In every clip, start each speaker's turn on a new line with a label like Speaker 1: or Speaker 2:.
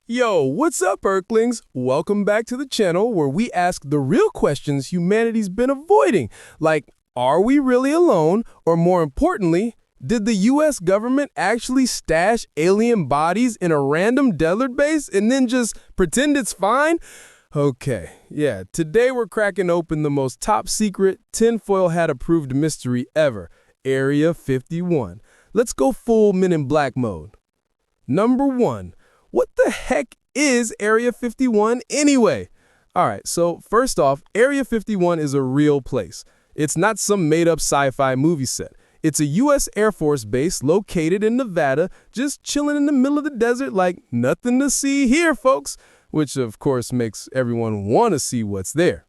Speaker 1: Yo, what's up, Earthlings? Welcome back to the channel where we ask the real questions humanity's been avoiding, like, are we really alone? Or more importantly, did the US government actually stash alien bodies in a random desert base and then just pretend it's fine? Okay, yeah, today we're cracking open the most top secret, tinfoil hat approved mystery ever, Area 51. Let's go full Men in Black mode. Number 1. What the heck is Area 51 anyway? All right, so first off, Area 51 is a real place. It's not some made-up sci-fi movie set. It's a U.S. Air Force base located in Nevada, just chilling in the middle of the desert like nothing to see here, folks, which of course makes everyone want to see what's there.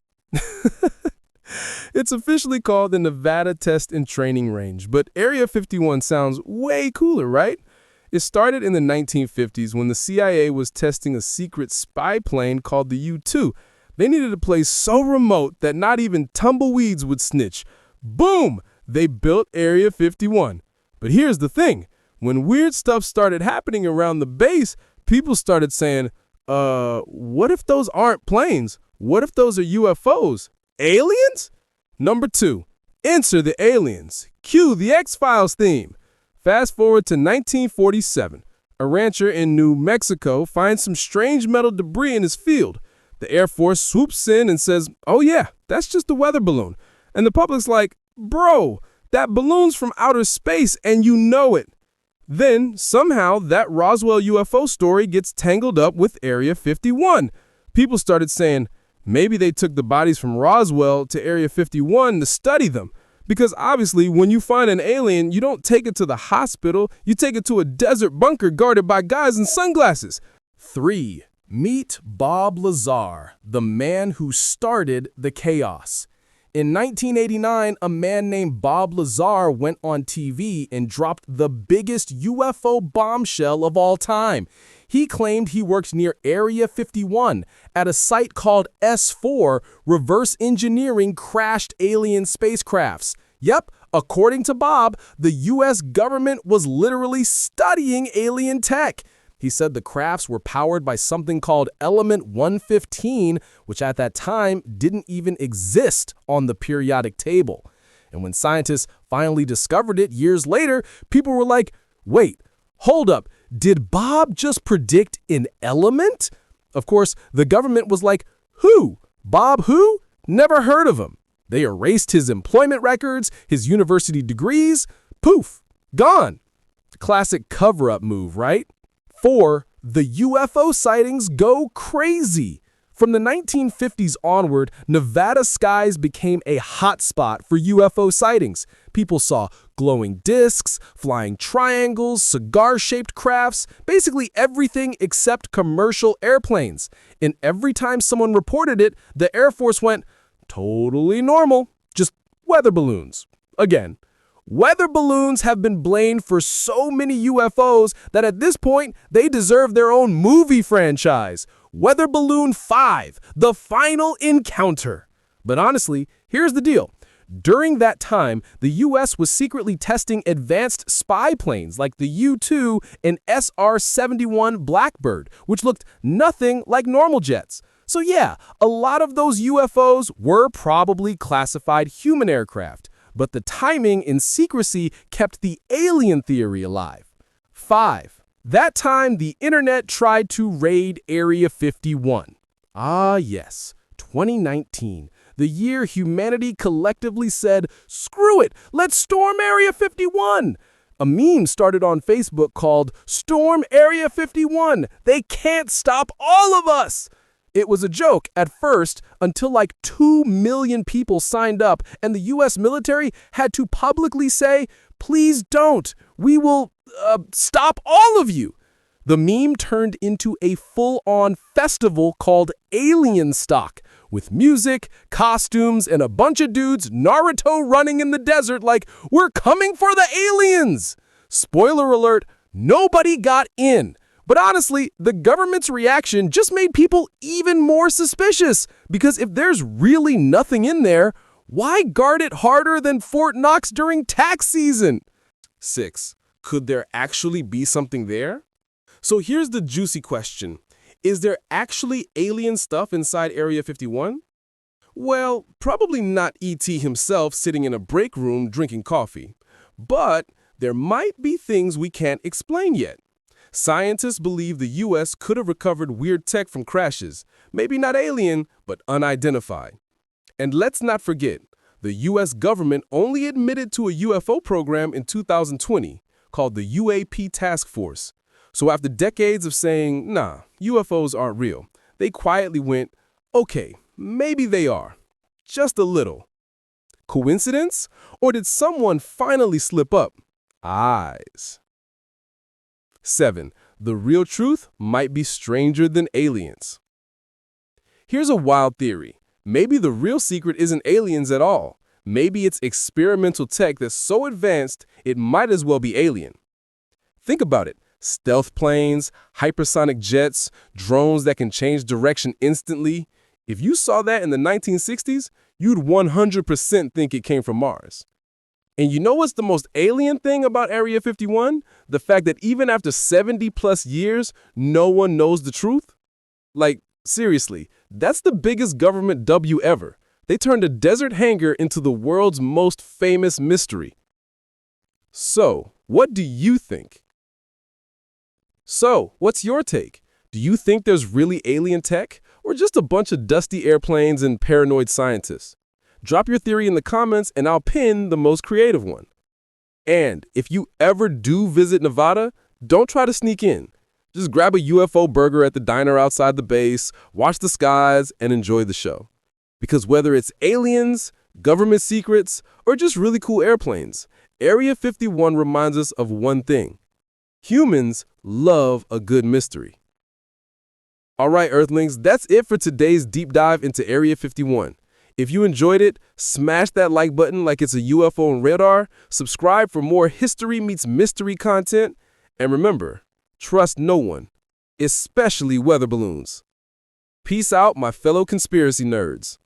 Speaker 1: It's officially called the Nevada Test and Training Range, but Area 51 sounds way cooler, right? It started in the 1950s when the CIA was testing a secret spy plane called the U-2. They needed a place so remote that not even tumbleweeds would snitch. Boom! They built Area 51. But here's the thing. When weird stuff started happening around the base, people started saying, what if those aren't planes? What if those are UFOs? Aliens? Number 2. Answer the aliens. Cue the X-Files theme. Fast forward to 1947. A rancher in New Mexico finds some strange metal debris in his field. The Air Force swoops in and says, oh yeah, that's just a weather balloon. And the public's like, bro, that balloon's from outer space and you know it. Then, somehow, that Roswell UFO story gets tangled up with Area 51. People started saying, maybe they took the bodies from Roswell to Area 51 to study them. Because obviously, when you find an alien, you don't take it to the hospital, you take it to a desert bunker guarded by guys in sunglasses. 3. Meet Bob Lazar, the man who started the chaos. In 1989, a man named Bob Lazar went on TV and dropped the biggest UFO bombshell of all time. He claimed he worked near Area 51 at a site called S4, reverse engineering crashed alien spacecrafts. Yep, according to Bob, the US government was literally studying alien tech. He said the crafts were powered by something called Element 115, which at that time didn't even exist on the periodic table. And when scientists finally discovered it years later, people were like, wait, hold up. Did Bob just predict an element? Of course, the government was like, who? Bob who? Never heard of him. They erased his employment records, his university degrees. Poof, gone. Classic cover-up move, right? 4. The UFO sightings go crazy. From the 1950s onward, Nevada skies became a hotspot for UFO sightings. People saw glowing discs, flying triangles, cigar-shaped crafts, basically everything except commercial airplanes. And every time someone reported it, the Air Force went, totally normal, just weather balloons. Again, weather balloons have been blamed for so many UFOs that at this point, they deserve their own movie franchise. Weather Balloon 5, The Final Encounter. But honestly, here's the deal. During that time, the U.S. was secretly testing advanced spy planes like the U-2 and SR-71 Blackbird, which looked nothing like normal jets. So yeah, a lot of those UFOs were probably classified human aircraft, but the timing and secrecy kept the alien theory alive. 5. That time, the internet tried to raid Area 51. Ah, yes, 2019, the year humanity collectively said, screw it, let's storm Area 51. A meme started on Facebook called, Storm Area 51, they can't stop all of us. It was a joke at first until like 2 million people signed up and the U.S. military had to publicly say, please don't, we will stop all of you. The meme turned into a full-on festival called Alien Stock, with music, costumes, and a bunch of dudes Naruto running in the desert like, we're coming for the aliens! Spoiler alert, nobody got in. But honestly, the government's reaction just made people even more suspicious, because if there's really nothing in there, why guard it harder than Fort Knox during tax season? 6. Could there actually be something there? So here's the juicy question. Is there actually alien stuff inside Area 51? Well, probably not E.T. himself sitting in a break room drinking coffee. But there might be things we can't explain yet. Scientists believe the U.S. could have recovered weird tech from crashes, maybe not alien, but unidentified. And let's not forget, the U.S. government only admitted to a UFO program in 2020 called the UAP Task Force. So after decades of saying, nah, UFOs aren't real, they quietly went, okay, maybe they are. Just a little. Coincidence? Or did someone finally slip up? Eyes. 7. The real truth might be stranger than aliens. Here's a wild theory. Maybe the real secret isn't aliens at all. Maybe it's experimental tech that's so advanced it might as well be alien. Think about it. Stealth planes, hypersonic jets, drones that can change direction instantly. If you saw that in the 1960s, you'd 100% think it came from Mars. And you know what's the most alien thing about Area 51? The fact that even after 70+ years, no one knows the truth? Like, seriously, that's the biggest government W ever. They turned a desert hangar into the world's most famous mystery. So, what do you think? So, what's your take? Do you think there's really alien tech, or just a bunch of dusty airplanes and paranoid scientists? Drop your theory in the comments and I'll pin the most creative one. And if you ever do visit Nevada, don't try to sneak in. Just grab a UFO burger at the diner outside the base, watch the skies, and enjoy the show. Because whether it's aliens, government secrets, or just really cool airplanes, Area 51 reminds us of one thing. Humans love a good mystery. All right, Earthlings, that's it for today's deep dive into Area 51. If you enjoyed it, smash that like button like it's a UFO on radar, subscribe for more history meets mystery content, and remember, trust no one, especially weather balloons. Peace out, my fellow conspiracy nerds.